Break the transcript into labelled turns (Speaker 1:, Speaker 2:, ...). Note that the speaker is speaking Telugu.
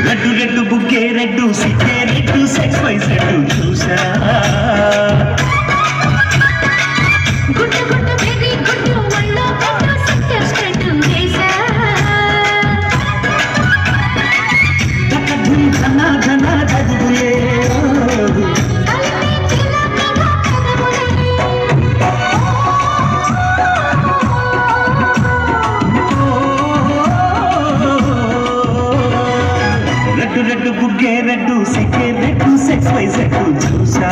Speaker 1: రెడ్డు రెడ్డు బుగ్గే రెడ్డు సిగ్గే రెడ్డు సెక్స్ వైస్ రెడ్డు చూసా
Speaker 2: గుడ్డు గుడ్డు బేబీ గుడ్డు వల్లో పెట్టు సిక్టర్ స్ట్రెట్ వేసా
Speaker 1: తకధుం ధన ధన దదులే రెడ్డు రెడ్డు బుగ్గే రెడ్డు సిగ్గే రెడ్డు సెక్స్ వైస్ రెడ్డు చూసా